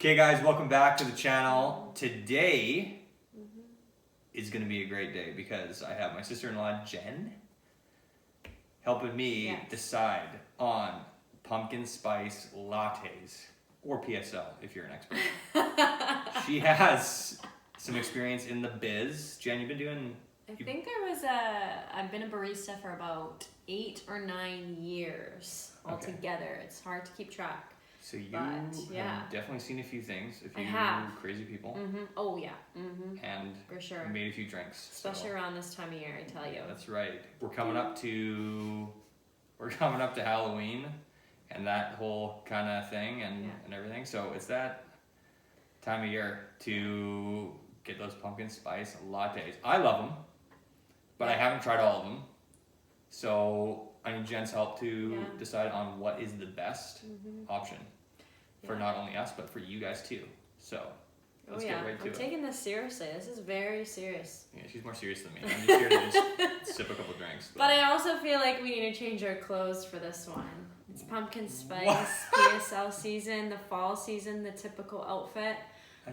Okay guys, welcome back to the channel. Today is going to be a great day because I have my sister-in-law Jen helping me decide on pumpkin spice lattes, or PSL if you're an expert. She has some experience in the biz. Jen, you've been doing... I've been a barista for about 8 or 9 years altogether. It's hard to keep track. So you have definitely seen a few things, a few crazy people. Oh yeah. And for sure. Made a few drinks. Especially around this time of year, I tell you. That's right. We're coming up to Halloween and that whole kind of thing and everything. So it's that time of year to get those pumpkin spice lattes. I love them, but I haven't tried all of them. So I need Jen's help to decide on what is the best option for not only us, but for you guys too. So let's get right to it. I'm taking this seriously. This is very serious. Yeah, she's more serious than me. I'm just here to just sip a couple drinks. But I also feel like we need to change our clothes for this one. It's pumpkin spice, PSL season, the fall season, the typical outfit.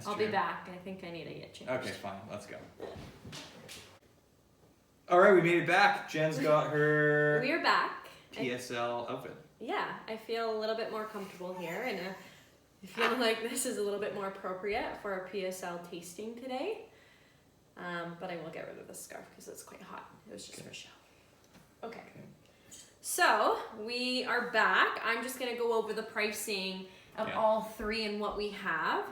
I'll be back. I think I need to get changed. Okay, fine. Let's go. All right, we made it back. Jen's got her We're back. PSL outfit. Yeah, I feel a little bit more comfortable here, and I feel like this is a little bit more appropriate for our PSL tasting today. But I will get rid of the scarf because it's quite hot. It was just for show. Okay. So we are back. I'm just going to go over the pricing of all three and what we have.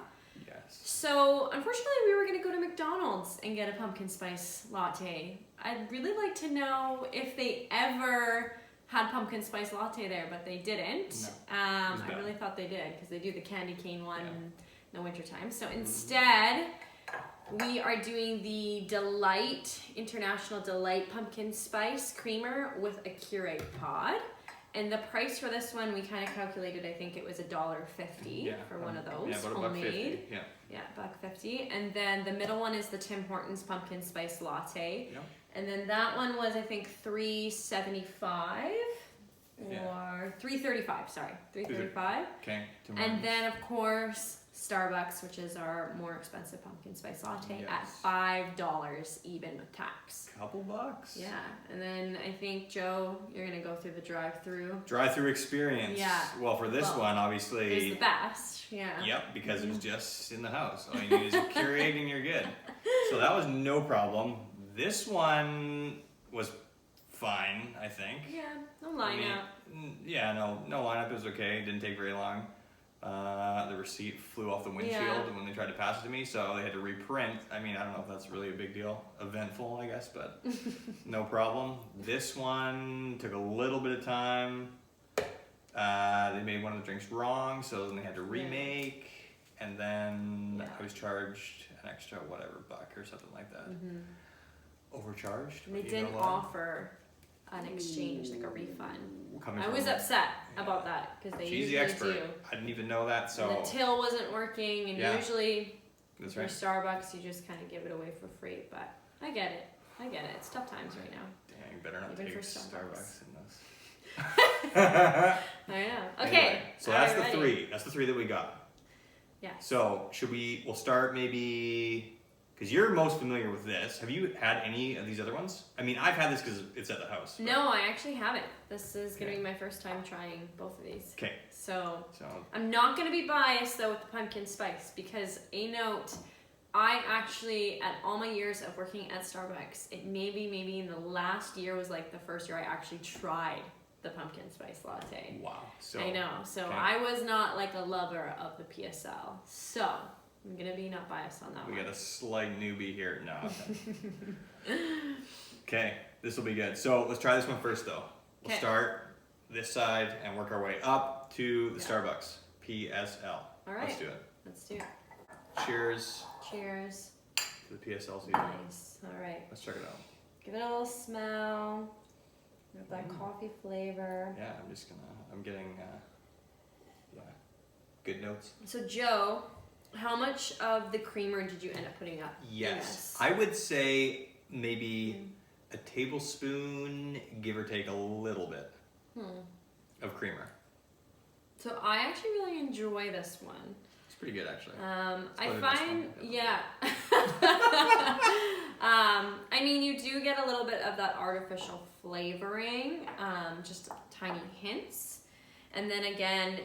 Yes. So unfortunately, we were going to go to McDonald's and get a pumpkin spice latte. I'd really like to know if they ever had pumpkin spice latte there, but they didn't. No, I really thought they did because they do the candy cane one in the wintertime. So instead, we are doing the Delight, International Delight Pumpkin Spice Creamer with a Keurig pod. And the price for this one, we kind of calculated, I think it was $1.50 for one of those. Yeah, about homemade. $1.50. Yeah, $1.50. And then the middle one is the Tim Hortons Pumpkin Spice Latte. Yep. And then that one was, I think, $3.75 or $3.35. Sorry, $3.35. Okay. And then, of course, Starbucks, which is our more expensive pumpkin spice latte, at $5 even with tax. Couple bucks. Yeah, and then I think Joe, you're gonna go through the drive-through. Drive-through experience. Yeah. Well, for this one, obviously. It's the best. Yeah. Yep, because it was just in the house. All you need is a Keurig and you're good. So that was no problem. This one was fine, I think. Yeah, no lineup. No lineup. It was okay. It didn't take very long. The receipt flew off the windshield when they tried to pass it to me, so they had to reprint. I mean, I don't know if that's really a big deal. Eventful, I guess, but no problem. This one took a little bit of time. They made one of the drinks wrong, so then they had to remake, and then I was charged an extra $1 or something like that. Overcharged. And they didn't offer an exchange, like a refund. I was upset about that because they She's usually the expert. do. I didn't even know that, so. And the till wasn't working, and usually That's for Starbucks you just kind of give it away for free. But I get it. It's tough times right now. Dang, better not Even take for Starbucks in this. I know. Okay. Anyway, so that's the three. That's the three that we got. Yeah. So we'll start maybe, because you're most familiar with this. Have you had any of these other ones? I mean, I've had this because it's at the house. But... No, I actually haven't. This is going to be my first time trying both of these. Okay. So I'm not going to be biased though with the pumpkin spice because a note, I actually, at all my years of working at Starbucks, it maybe in the last year was like the first year I actually tried the pumpkin spice latte. Wow. So I know. So I was not like a lover of the PSL. So I'm gonna be not biased on that one. We got a slight newbie here. No. Okay, this will be good. So let's try this one first though. We'll start this side and work our way up to the Starbucks PSL. All right. Let's do it. Let's do it. Cheers. Cheers. To the PSL season. Nice. All right. Let's check it out. Give it a little smell. With that coffee flavor. Yeah, I'm getting, good notes. So Joe, how much of the creamer did you end up putting up? Yes. I would say maybe a tablespoon, give or take a little bit of creamer. So I actually really enjoy this one. pretty good actually. I find, yeah. I mean, you do get a little bit of that artificial flavoring, just tiny hints. And then again,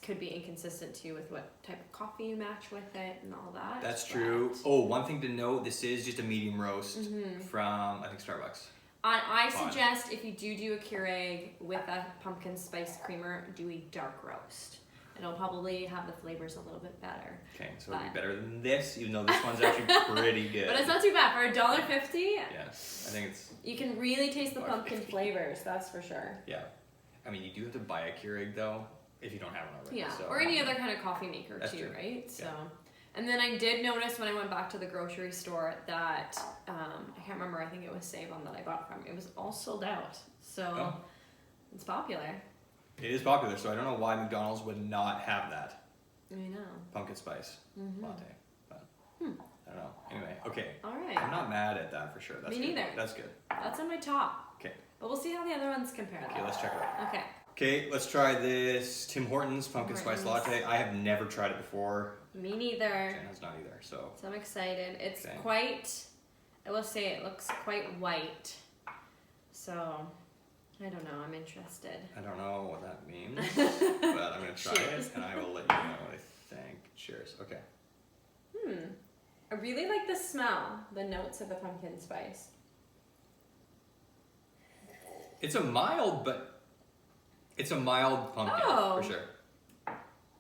could be inconsistent too with what type of coffee you match with it and all that. That's true. Oh, one thing to note, this is just a medium roast from, I think, Starbucks. I suggest if you do a Keurig with a pumpkin spice creamer, do a dark roast. It'll probably have the flavors a little bit better. Okay, so it'll be better than this, even though this one's actually pretty good. But it's not too bad. For $1.50, yes, I think it's... You can really taste the pumpkin flavors, that's for sure. Yeah. I mean, you do have to buy a Keurig, though, if you don't have one already. Yeah, so. or any other kind of coffee maker, That's too, true. right? So, Yeah. And then I did notice when I went back to the grocery store that, I can't remember, I think it was Save-On that I bought from. It was all sold out. So, it's popular. It is popular, so I don't know why McDonald's would not have that. I know. Pumpkin spice latte. But I don't know. Anyway, okay. All right. I'm not mad at that for sure. That's Me good. neither. That's good. That's on my top. Okay. But we'll see how the other ones compare. Okay, let's check it out. Okay. Okay, let's try this Tim Hortons pumpkin spice latte. I have never tried it before. Me neither. Jen has not either, so. So I'm excited. It's Okay. quite, I will say it looks quite white. So, I don't know, I'm interested. I don't know what that means, but I'm gonna try it and I will let you know what I think. Cheers. Okay. I really like the smell, the notes of the pumpkin spice. It's a mild pumpkin for sure.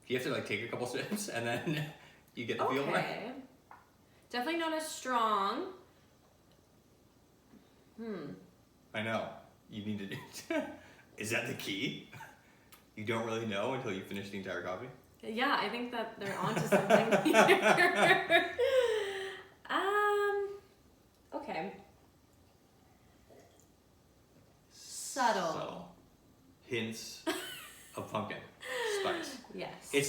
You have to like take a couple sips and then you get the feel of it. Definitely not as strong. I know. You need to do. Is that the key? You don't really know until you finish the entire coffee. Yeah, I think that they're onto something here. Okay. Subtle. Hints of pumpkin spice. Yes. It's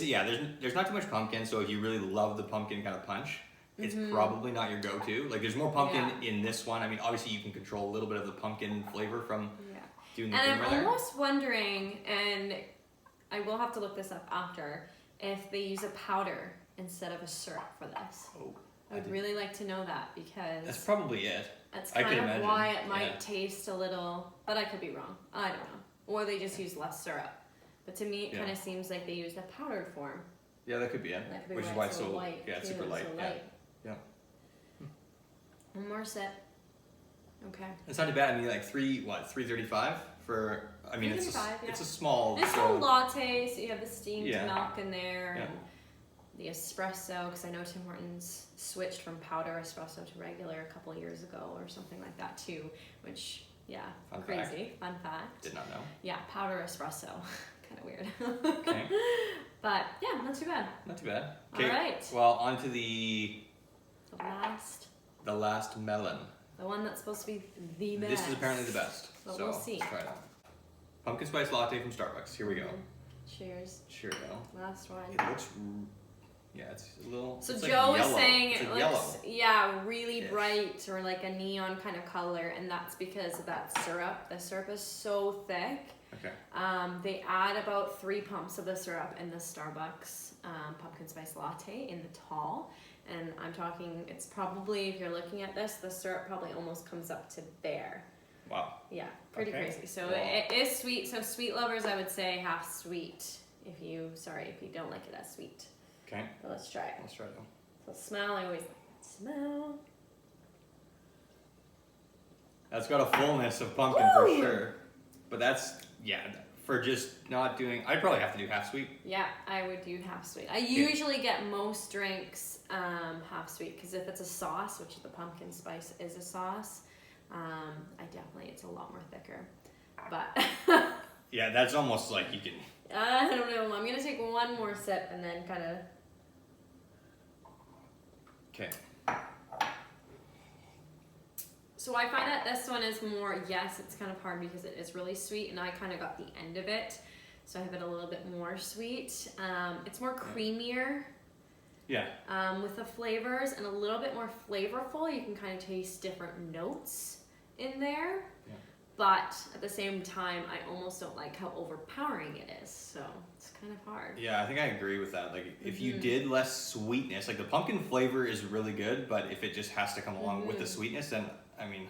there's not too much pumpkin, so if you really love the pumpkin kind of punch, it's probably not your go-to. Like there's more pumpkin in this one. I mean, obviously you can control a little bit of the pumpkin flavor from doing the And I'm there. almost wondering, and I will have to look this up after, if they use a powder instead of a syrup for this. Oh, I would really like to know that because that's probably it. that's I kind could of imagine. why it might taste a little, but I could be wrong. I don't know. Or they just use less syrup. But to me, it kind of seems like they used a powdered form. Yeah, that could be it. That could be Which is why why it's it's so light. it's too, super light. so Yeah. One more sip. Okay. It's not too bad. I mean, like $3.35 for. I mean, it's $3.35, it's a small. It's a latte, so you have the steamed Yeah. milk in there Yeah. and the espresso. Because I know Tim Hortons switched from powder espresso to regular a couple of years ago or something like that too. Which Fun crazy. Fun fact. Did not know. Yeah, powder espresso. Kind of weird. Okay. But yeah, not too bad. Not too bad. Okay. All right. Well, on to the last melon. The one that's supposed to be the best. This is apparently the best. But so we'll see. Let's try it out. Pumpkin spice latte from Starbucks. Here we go. Cheers. Cheerio. Last one. It looks. It's a little. So it's Joe like was yellow. saying it's it like looks, yellow. really Ish. bright or like a neon kind of color, and that's because of that syrup. The syrup is so thick. Okay. They add about 3 pumps of the syrup in the Starbucks pumpkin spice latte in the tall. And I'm talking, it's probably, if you're looking at this, the syrup probably almost comes up to there. Wow. Yeah, pretty crazy. So Wow. it is sweet. So sweet lovers, I would say half sweet. If you don't like it as sweet. Okay. But let's try it. Let's try it out. So smell, I always like that smell. That's got a fullness of pumpkin for Woo! sure. But that's for just not doing. I'd probably have to do half sweet. Yeah, I would do half sweet. I usually get most drinks half sweet because if it's a sauce, which the pumpkin spice is a sauce, it's a lot more thicker. But Yeah, that's almost like you can. I don't know. I'm gonna take one more sip and then kind of. Okay. So I find that this one is more, yes, it's kind of hard because it is really sweet, and I kind of got the end of it, so I have it a little bit more sweet. It's more creamier. Yeah. With the flavors and a little bit more flavorful. You can kind of taste different notes in there. Yeah. but at the same time, I almost don't like how overpowering it is. So it's kind of hard. Yeah, I think I agree with that. Like, if you did less sweetness, like the pumpkin flavor is really good, but if it just has to come along with the sweetness, then I mean,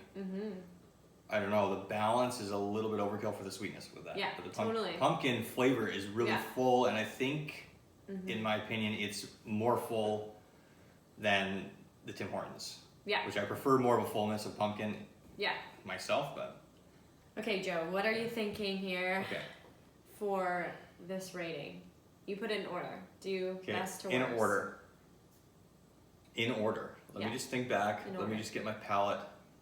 I don't know. The balance is a little bit overkill for the sweetness with that. Yeah, but the totally. pumpkin flavor is really full, and I think, in my opinion, it's more full than the Tim Hortons. Yeah. Which I prefer more of a fullness of pumpkin. Yeah. Myself, but. Okay, Joe, what are you thinking here for this rating? You put it in order. Do best to worst. In order. In order. Let me just think back. Let me just get my palate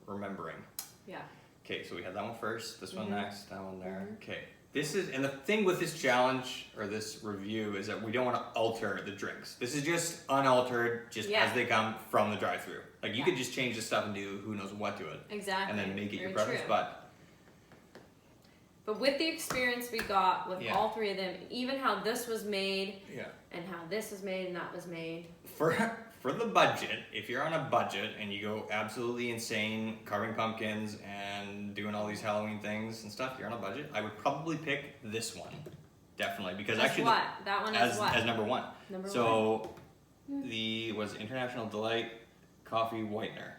remembering. Yeah. Okay, so we had that one first, this one next, that one there. Okay. This is, and the thing with this challenge or this review is that we don't want to alter the drinks. This is just unaltered, just as they come from the drive-thru. Like you could just change the stuff and do who knows what to it. Exactly. And then make it your preference, but with the experience we got with all three of them, even how this was made, and how this was made and that was made. For the budget, if you're on a budget and you go absolutely insane carving pumpkins and doing all these Halloween things and stuff, you're on a budget, I would probably pick this one. Definitely. Because that one is what? As number one. The International Delight Coffee Whitener.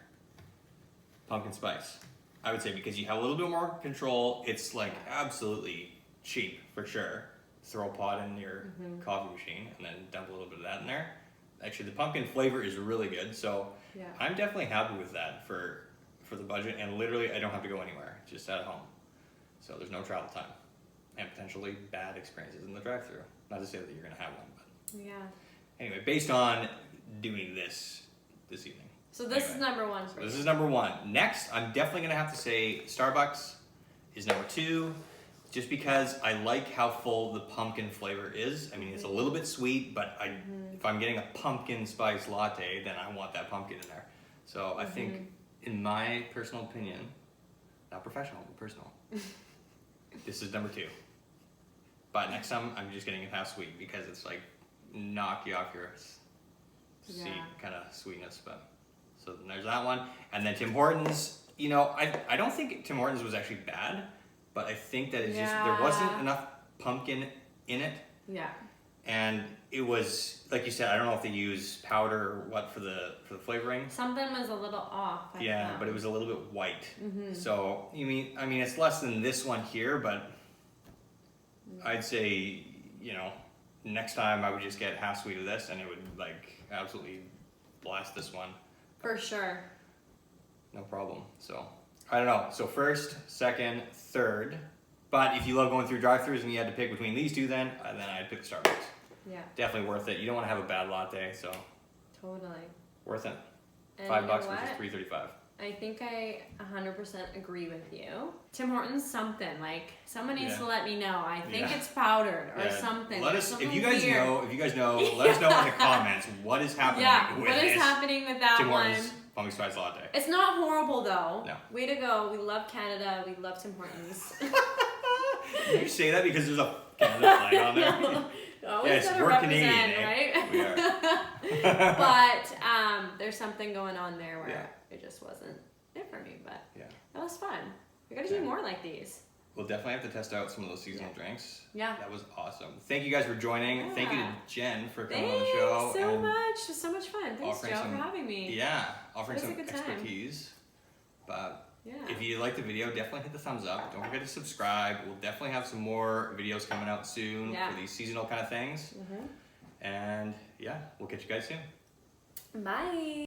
Pumpkin spice. I would say because you have a little bit more control, it's like absolutely cheap for sure. Throw a pot in your coffee machine and then dump a little bit of that in there. Actually, the pumpkin flavor is really good, so I'm definitely happy with that for the budget, and literally I don't have to go anywhere, just at home. So there's no travel time, and potentially bad experiences in the drive-thru. Not to say that you're gonna have one, but anyway, based on doing this evening. So this is number one for you. This is number one. Next, I'm definitely gonna have to say Starbucks is number two. Just because I like how full the pumpkin flavor is. I mean, it's a little bit sweet, but if I'm getting a pumpkin spice latte, then I want that pumpkin in there. So I think, in my personal opinion, not professional, but personal, this is number two. But next time, I'm just getting it half sweet because it's like knock you off your seat kind of sweetness. But so then there's that one. And then Tim Hortons, you know, I don't think Tim Hortons was actually bad. But I think that it's just, there wasn't enough pumpkin in it. Yeah. And it was, like you said, I don't know if they use powder or what for the flavoring. Something was a little off. But it was a little bit white. So, I mean, it's less than this one here, but I'd say, you know, next time I would just get half sweet of this and it would like absolutely blast this one. For sure. No problem. So. I don't know. So first, second, third. But if you love going through drive-thrus and you had to pick between these two, then I'd pick Starbucks. Yeah. Definitely worth it. You don't want to have a bad latte, so. Totally. Worth it. And $5 versus $3.35. I think I 100% agree with you. Tim Hortons, something like someone needs to let me know. I think it's powdered or something. Let us, if you guys know, let us know in the comments what is happening. With what is happening with that Tim one? Hortons pumpkin spice latte. It's not horrible though. No. Way to go. We love Canada. We love Tim Hortons. Did you say that because there's a Canada flag on there? No. Yes, we're Canadian, right? We are. But there's something going on there where it just wasn't it for me. But that was fun. We gotta do more like these. We'll definitely have to test out some of those seasonal drinks. Yeah. That was awesome. Thank you guys for joining. Yeah. Thank you to Jen for coming on the show. Thanks so much. It was so much fun. Thanks, Joe, for having me. Yeah, offering some expertise. But if you liked the video, definitely hit the thumbs up. Don't forget to subscribe. We'll definitely have some more videos coming out soon for these seasonal kind of things. And we'll catch you guys soon. Bye.